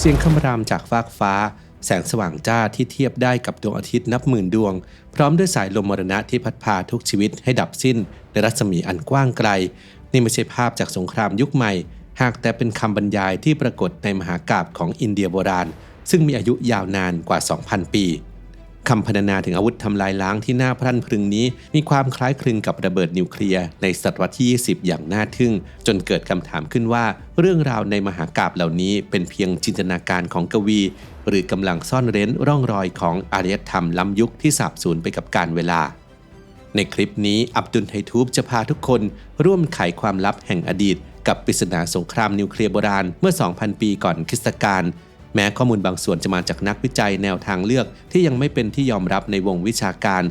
เสียงคำรามจากฟากฟ้าแสงสว่างจ้าที่เทียบได้กับดวงอาทิตย์นับหมื่นดวงพร้อมด้วยสายลมมรณะที่พัดพาทุกชีวิตให้ดับสิ้นในรัศมีอันกว้างไกลนี่ไม่ใช่ภาพจากสงครามยุคใหม่หากแต่เป็นคำบรรยายที่ปรากฏในมหากาพย์ของอินเดียโบราณซึ่งมีอายุยาวนานกว่า 2,000 ปีคำพรรณนาถึงอาวุธทำลายล้างที่น่าพรั่นพรึงนี้มีความคล้ายคลึงกับระเบิดนิวเคลียร์ในศตวรรษที่ 20 อย่างน่าทึ่งจนเกิดคำถามขึ้นว่าเรื่องราวในมหากาพย์เหล่านี้เป็นเพียงจินตนาการของกวีหรือกำลังซ่อนเร้นร่องรอยของอารยธรรมล้ำยุคที่สาบสูญไปกับกาลเวลาในคลิปนี้อับดุลไททูบจะพาทุกคนร่วมไขความลับแห่งอดีตกับปริศนาสงครามนิวเคลียร์โบราณเมื่อ 2,000 ปีก่อนคริสตกาลแม้ข้อมูลบางส่วนจะมาจากนักวิจัยแนวทางเลือกที่ยังไม่เป็นที่ยอมรับในวงวิชาการ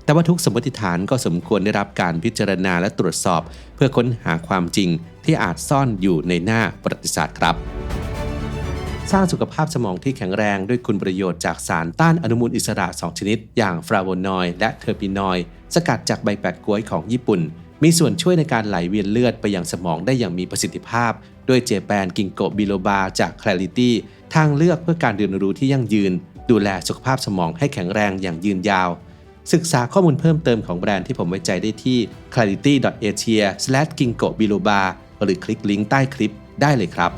แต่ว่าทุกสมมติฐานก็สมควรได้รับการพิจารณาและตรวจสอบเพื่อค้นหาความจริงที่อาจซ่อนอยู่ในหน้าประวัติศาสตร์ครับสร้างสุขภาพสมองที่แข็งแรงด้วยคุณประโยชน์จากสารต้านอนุมูลอิสระ 2 ชนิดอย่างฟลาโวนอยด์และเทอร์ปินอยด์สกัดจากใบแปดก๊วยของญี่ปุ่นมีส่วนช่วยในการไหลเวียนเลือดไปยังสมองได้อย่างมีประสิทธิภาพด้วยเจแปนกิงโกบิโลบาจาก Clarity ทางเลือกเพื่อการเรียนรู้ที่ยั่งยืนดูแลสุขภาพสมองให้แข็งแรงอย่างยืนยาวศึกษาข้อมูลเพิ่มเติมของแบรนด์ที่ผมไว้ใจได้ที่ clarity.asia/ginkgo biloba หรือคลิกลิงก์ใต้คลิปได้เลยครับ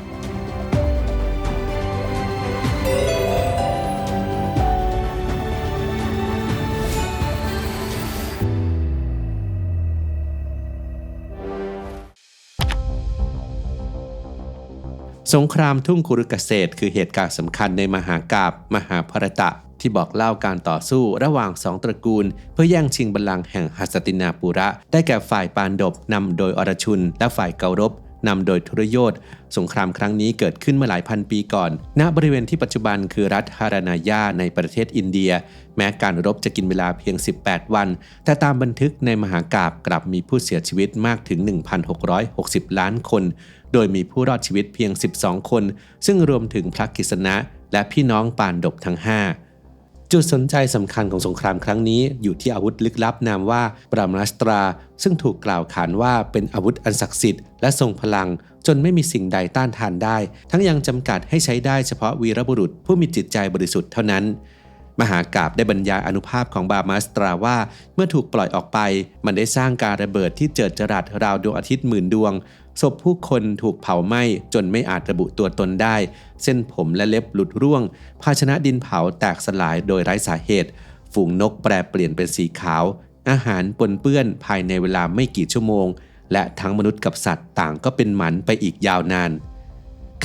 สงครามทุ่งคุรุเกษตรคือเหตุการณ์สำคัญในมหากาพย์มหาภารตะที่บอกเล่าการต่อสู้ระหว่างสองตระกูลเพื่อแย่งชิงบัลลังก์แห่งหัสตินาปุระได้แก่ฝ่ายปานดบนำโดยอรชุนและฝ่ายเการบนำโดยทุรโยธสงครามครั้งนี้เกิดขึ้นเมื่อหลายพันปีก่อนณบริเวณที่ปัจจุบันคือรัฐฮารานายาในประเทศอินเดียแม้การรบจะกินเวลาเพียง18 วันแต่ตามบันทึกในมหากาพย์กลับมีผู้เสียชีวิตมากถึง 1,660 ล้านคนโดยมีผู้รอดชีวิตเพียง12 คนซึ่งรวมถึงพระกฤษณะและพี่น้องปานดบทั้ง 5จุดสนใจสำคัญของสงครามครั้งนี้อยู่ที่อาวุธลึกลับนามว่าบราหมณัสตราซึ่งถูกกล่าวขานว่าเป็นอาวุธอันศักดิ์สิทธิ์และทรงพลังจนไม่มีสิ่งใดต้านทานได้ทั้งยังจำกัดให้ใช้ได้เฉพาะวีรบุรุษผู้มีจิตใจบริสุทธิ์เท่านั้นมหากาพย์ได้บรรยายอานุภาพของบราหมณัสตราว่าเมื่อถูกปล่อยออกไปมันได้สร้างการระเบิดที่เจิดจรัสราวดวงอาทิตย์หมื่นดวงศพผู้คนถูกเผาไหม้จนไม่อาจระบุตัวตนได้เส้นผมและเล็บหลุดร่วงภาชนะดินเผาแตกสลายโดยไร้สาเหตุฝูงนกแปรเปลี่ยนเป็นสีขาวอาหารปนเปื้อนภายในเวลาไม่กี่ชั่วโมงและทั้งมนุษย์กับสัตว์ต่างก็เป็นหมันไปอีกยาวนาน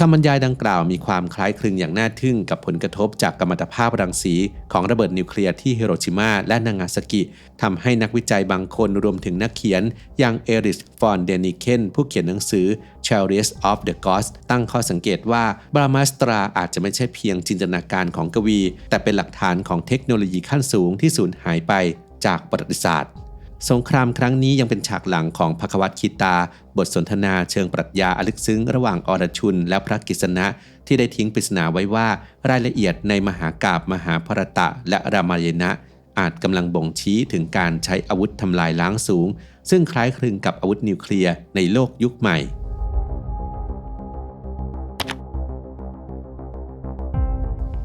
คำบรรยายดังกล่าวมีความคล้ายคลึงอย่างน่าทึ่งกับผลกระทบจากกัมมันตภาพรังสีของระเบิดนิวเคลียร์ที่ฮิโรชิมาและนางาซากิทำให้นักวิจัยบางคนรวมถึงนักเขียนอย่างเอริช ฟอนเดนิเคนผู้เขียนหนังสือ Chariots of the Gods ตั้งข้อสังเกตว่าบราหมณัสตราอาจจะไม่ใช่เพียงจินตนาการของกวีแต่เป็นหลักฐานของเทคโนโลยีขั้นสูงที่สูญหายไปจากประวัติศาสตร์สงครามครั้งนี้ยังเป็นฉากหลังของภควคีตาบทสนทนาเชิงปรัชญาอันลึกซึ้งระหว่างอรชุนและพระกฤษณะที่ได้ทิ้งปริศนาไว้ว่ารายละเอียดในมหากาพย์มหาภารตะและรามายณะอาจกำลังบ่งชี้ถึงการใช้อาวุธทำลายล้างสูงซึ่งคล้ายคลึงกับอาวุธนิวเคลียร์ในโลกยุคใหม่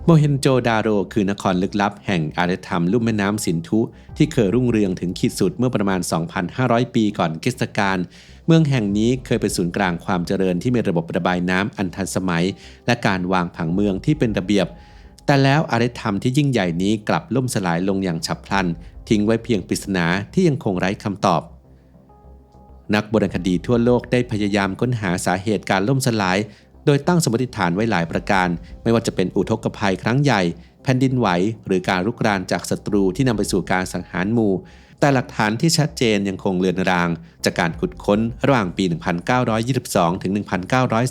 โมเฮนโจดาโรคือนครลึกลับแห่งอารยธรรมลุ่มแม่น้ำสินธุที่เคยรุ่งเรืองถึงขีดสุดเมื่อประมาณ 2,500 ปีก่อนคริสตกาลเมืองแห่งนี้เคยเป็นศูนย์กลางความเจริญที่มีระบบระบายน้ำอันทันสมัยและการวางผังเมืองที่เป็นระเบียบแต่แล้วอารยธรรมที่ยิ่งใหญ่นี้กลับล่มสลายลงอย่างฉับพลันทิ้งไว้เพียงปริศนาที่ยังคงไร้คำตอบนักโบราณคดีทั่วโลกได้พยายามค้นหาสาเหตุการล่มสลายโดยตั้งสมมติฐานไว้หลายประการไม่ว่าจะเป็นอุทกภัยครั้งใหญ่แผ่นดินไหวหรือการรุกรานจากศัตรูที่นำไปสู่การสังหารหมู่แต่หลักฐานที่ชัดเจนยังคงเลือนรางจากการขุดค้นระหว่างปี 1922 ถึง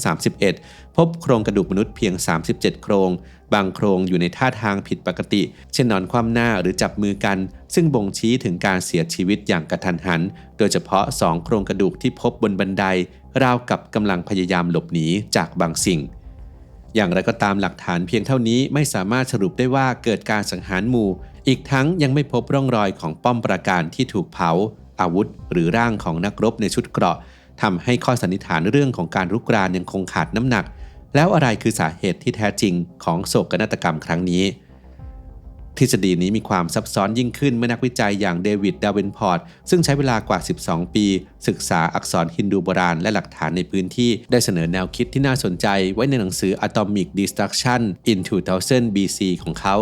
1931 พบโครงกระดูกมนุษย์เพียง 37 โครงบางโครงอยู่ในท่าทางผิดปกติเช่นนอนคว่ำหน้าหรือจับมือกันซึ่งบ่งชี้ถึงการเสียชีวิตอย่างกระทันหันโดยเฉพาะ2โครงกระดูกที่พบบนบันไดราวกับกำลังพยายามหลบหนีจากบางสิ่งอย่างไรก็ตามหลักฐานเพียงเท่านี้ไม่สามารถสรุปได้ว่าเกิดการสังหารหมู่อีกทั้งยังไม่พบร่องรอยของป้อมปราการที่ถูกเผาอาวุธหรือร่างของนักรบในชุดเกราะทำให้ข้อสันนิษฐานเรื่องของการรุกรานยังคงขาดน้ำหนัก แล้วอะไรคือสาเหตุที่แท้จริงของโศกนาฏกรรมครั้งนี้ทฤษฎีนี้มีความซับซ้อนยิ่งขึ้นเมื่อนักวิจัยอย่างเดวิด ดาเวนพอร์ตซึ่งใช้เวลากว่า 12 ปีศึกษาอักษรฮินดูโบราณและหลักฐานในพื้นที่ได้เสนอแนวคิดที่น่าสนใจไว้ในหนังสือ Atomic Destruction in 2000 BC ของเขา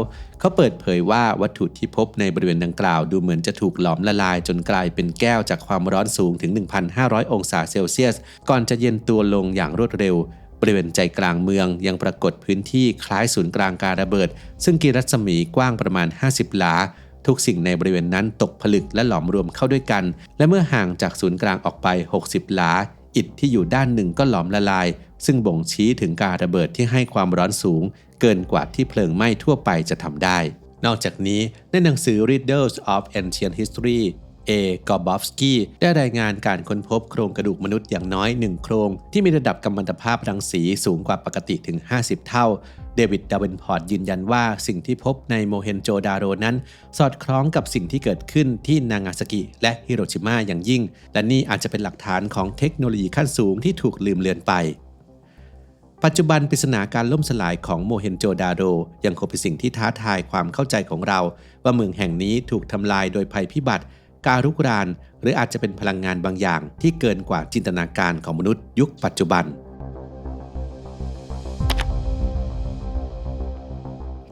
เปิดเผยว่าวัตถุที่พบในบริเวณดังกล่าวดูเหมือนจะถูกหลอมละลายจนกลายเป็นแก้วจากความร้อนสูงถึง 1,500 องศาเซลเซียสก่อนจะเย็นตัวลงอย่างรวดเร็วบริเวณใจกลางเมืองยังปรากฏพื้นที่คล้ายศูนย์กลางการระเบิดซึ่งกินรัศมีกว้างประมาณ 50 หลาทุกสิ่งในบริเวณนั้นตกผลึกและหลอมรวมเข้าด้วยกันและเมื่อห่างจากศูนย์กลางออกไป 60 หลาอิฐที่อยู่ด้านหนึ่งก็หลอมละลายซึ่งบ่งชี้ถึงการระเบิดที่ให้ความร้อนสูงเกินกว่าที่เพลิงไหม้ทั่วไปจะทำได้นอกจากนี้ในหนังสือ Riddles of Ancient Historyกอบอฟสกี้ได้รายงานการค้นพบโครงกระดูกมนุษย์อย่างน้อย1โครงที่มีระดับกัมมันตภาพรังสีสูงกว่าปกติถึง50เท่าเดวิด ดาเวนพอร์ตยืนยันว่าสิ่งที่พบในโมเฮนโจดาโรนั้นสอดคล้องกับสิ่งที่เกิดขึ้นที่นางาซากิและฮิโรชิมาอย่างยิ่งและนี่อาจจะเป็นหลักฐานของเทคโนโลยีขั้นสูงที่ถูกลืมเลือนไปปัจจุบันปริศนาการล่มสลายของโมเฮนโจดาโรยังคงเป็นสิ่งที่ท้าทายความเข้าใจของเราว่าเมืองแห่งนี้ถูกทำลายโดยภัยพิบัติการรุกรานหรืออาจจะเป็นพลังงานบางอย่างที่เกินกว่าจินตนาการของมนุษย์ยุคปัจจุบัน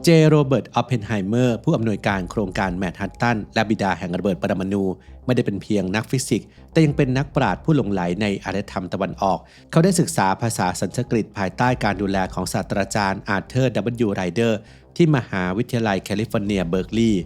เจโรเบิร์ต ออปเพนไฮเมอร์ผู้อำนวยการโครงการแมนฮัตตันและบิดาแห่งระเบิดปรมาณูไม่ได้เป็นเพียงนักฟิสิกส์แต่ยังเป็นนักปราชญ์ผู้หลงใหลในอารยธรรมตะวันออกเขาได้ศึกษาภาษาสันสกฤตภายใต้การดูแลของศาสตราจารย์อาร์เธอร์ W. ไรเดอร์ที่มหาวิทยาลัยแคลิฟอร์เนียเบิร์กลีย์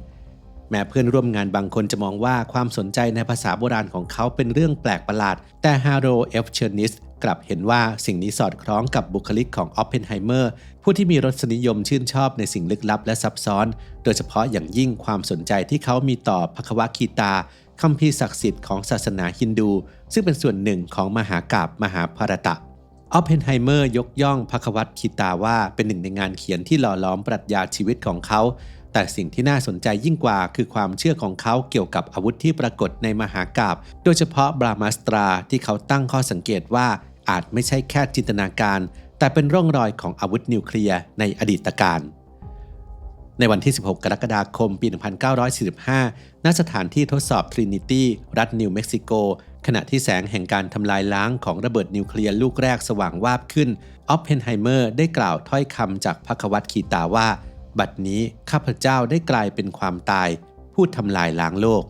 แม้เพื่อนร่วมงานบางคนจะมองว่าความสนใจในภาษาโบราณของเขาเป็นเรื่องแปลกประหลาดแต่ฮาโร เอฟ เชอร์นิสกลับเห็นว่าสิ่งนี้สอดคล้องกับบุคลิกของออปเพนไฮเมอร์ผู้ที่มีรสนิยมชื่นชอบในสิ่งลึกลับและซับซ้อนโดยเฉพาะอย่างยิ่งความสนใจที่เขามีต่อภควคีตาคัมภีร์ศักดิ์สิทธิ์ของศาสนาฮินดูซึ่งเป็นส่วนหนึ่งของมหากาพย์มหาภารตะออปเพนไฮเมอร์ยกย่องภควคีตาว่าเป็นหนึ่งในงานเขียนที่หล่อหลอมปรัชญาชีวิตของเขาแต่สิ่งที่น่าสนใจยิ่งกว่าคือความเชื่อของเขาเกี่ยวกับอาวุธที่ปรากฏในมหากาพย์โดยเฉพาะบรามาสตราที่เขาตั้งข้อสังเกตว่าอาจไม่ใช่แค่จินตนาการแต่เป็นร่องรอยของอาวุธนิวเคลียร์ในอดีตการในวันที่ 16 กรกฎาคม ปี 1945 ณ สถานที่ทดสอบทรินิตี้รัฐนิวเม็กซิโกขณะที่แสงแห่งการทำลายล้างของระเบิดนิวเคลียร์ลูกแรกสว่างวาบขึ้นออปเพนไฮเมอร์ได้กล่าวถ้อยคำจากภควคีตาว่าบัดนี้ข้าพเจ้าได้กลายเป็นความตายผู้ทำลายล้างโลก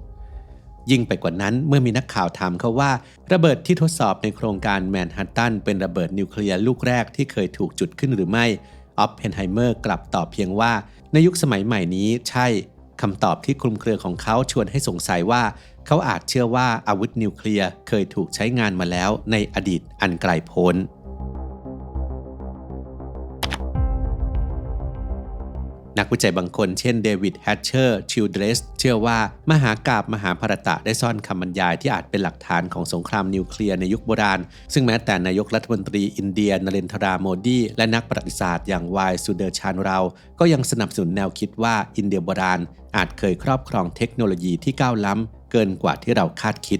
ยิ่งไปกว่านั้นเมื่อมีนักข่าวถามเขาว่าระเบิดที่ทดสอบในโครงการแมนฮัตตันเป็นระเบิดนิวเคลียร์ลูกแรกที่เคยถูกจุดขึ้นหรือไม่ออปเพนไฮเมอร์กลับตอบเพียงว่าในยุคสมัยใหม่นี้ใช่คำตอบที่คลุมเครือของเขาชวนให้สงสัยว่าเขาอาจเชื่อว่าอาวุธนิวเคลียร์เคยถูกใช้งานมาแล้วในอดีตอันไกลโพ้นนักวิจัยบางคนเช่นเดวิด แฮชเชอร์ ชิลเดรสเชื่อว่ามหากาพย์มหาภารตะได้ซ่อนคำบรรยายที่อาจเป็นหลักฐานของสงครามนิวเคลียร์ในยุคโบราณซึ่งแม้แต่นายกรัฐมนตรีอินเดียนเรนทรา โมดีและนักประวัติศาสตร์อย่างวายสุเดอร์ชานเราก็ยังสนับสนุนแนวคิดว่าอินเดียโบราณอาจเคยครอบครองเทคโนโลยีที่ก้าวล้ำเกินกว่าที่เราคาดคิด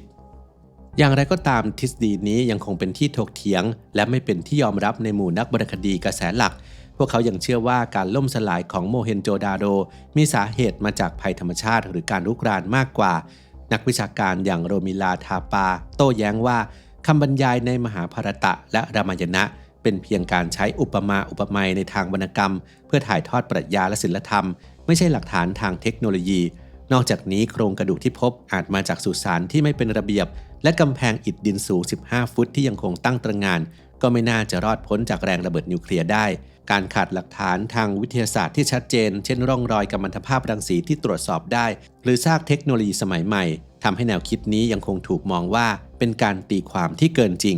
อย่างไรก็ตามทฤษฎีนี้ยังคงเป็นที่ถกเถียงและไม่เป็นที่ยอมรับในหมู่นักวรรณคดีกระแสหลักพวกเขายังเชื่อว่าการล่มสลายของโมเฮนโจดาโรมีสาเหตุมาจากภัยธรรมชาติหรือการรุกรานมากกว่านักวิชาการอย่างโรมิลา ทาปาโต้แย้งว่าคำบรรยายในมหาภารตะและรามายณะเป็นเพียงการใช้อุปมาอุปไมยในทางวรรณกรรมเพื่อถ่ายทอดปรัชญาและศิลธรรมไม่ใช่หลักฐานทางเทคโนโลยีนอกจากนี้โครงกระดูกที่พบอาจมาจากสุสานที่ไม่เป็นระเบียบและกำแพงอิฐดินสูง15 ฟุตที่ยังคงตั้งตระหง่านก็ไม่น่าจะรอดพ้นจากแรงระเบิดนิวเคลียร์ได้การขาดหลักฐานทางวิทยาศาสตร์ที่ชัดเจนเช่นร่องรอยกัมมันตภาพรังสีที่ตรวจสอบได้หรือซากเทคโนโลยีสมัยใหม่ทำให้แนวคิดนี้ยังคงถูกมองว่าเป็นการตีความที่เกินจริง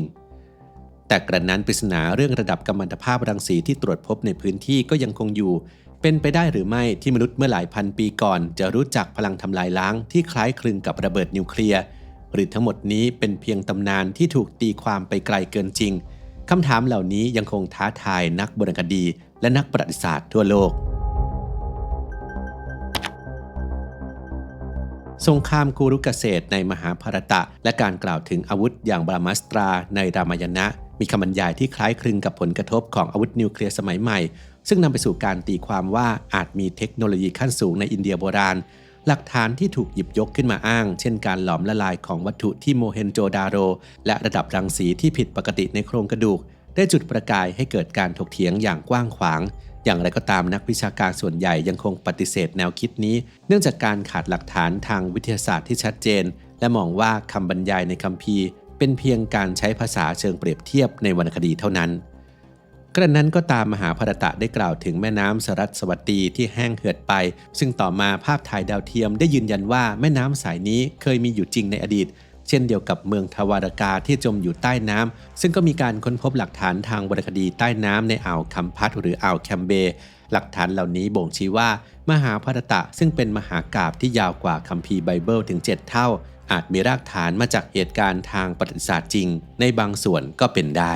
แต่กระนั้นปริศนาเรื่องระดับกัมมันตภาพรังสีที่ตรวจพบในพื้นที่ก็ยังคงอยู่เป็นไปได้หรือไม่ที่มนุษย์เมื่อหลายพันปีก่อนจะรู้จักพลังทำลายล้างที่คล้ายคลึงกับระเบิดนิวเคลียร์หรือทั้งหมดนี้เป็นเพียงตำนานที่ถูกตีความไปไกลเกินจริงคำถามเหล่านี้ยังคงท้าทายนักโบราณคดีและนักประวัติศาสตร์ทั่วโลกสงครามกูรุเกษตรในมหาภารตะและการกล่าวถึงอาวุธอย่างบรามาสตราในรามายณะ มีคำบรรยายที่คล้ายคลึงกับผลกระทบของอาวุธนิวเคลียร์สมัยใหม่ซึ่งนำไปสู่การตีความว่าอาจมีเทคโนโลยีขั้นสูงในอินเดียโบราณหลักฐานที่ถูกหยิบยกขึ้นมาอ้างเช่นการหลอมละลายของวัตถุที่โมเฮนโจดาโรและระดับรังสีที่ผิดปกติในโครงกระดูกได้จุดประกายให้เกิดการถกเถียงอย่างกว้างขวางอย่างไรก็ตามนักวิชาการส่วนใหญ่ยังคงปฏิเสธแนวคิดนี้เนื่องจากการขาดหลักฐานทางวิทยาศาสตร์ที่ชัดเจนและมองว่าคำบรรยายในคัมภีร์เป็นเพียงการใช้ภาษาเชิงเปรียบเทียบในวรรณคดีเท่านั้นกระนั้นก็ตามมหาภารตะได้กล่าวถึงแม่น้ำสรัสวตีที่แห้งเหือดไปซึ่งต่อมาภาพถ่ายดาวเทียมได้ยืนยันว่าแม่น้ำสายนี้เคยมีอยู่จริงในอดีตเช่นเดียวกับเมืองทวารกาที่จมอยู่ใต้น้ำซึ่งก็มีการค้นพบหลักฐานทางวรรณคดีใต้น้ำในอ่าวคัมพัทหรืออ่าวแคมเบหลักฐานเหล่านี้บ่งชี้ว่ามหาภารตะซึ่งเป็นมหากาพย์ที่ยาวกว่าคัมภีร์ไบเบิลถึง7เท่าอาจมีรากฐานมาจากเหตุการณ์ทางประวัติศาสตร์จริงในบางส่วนก็เป็นได้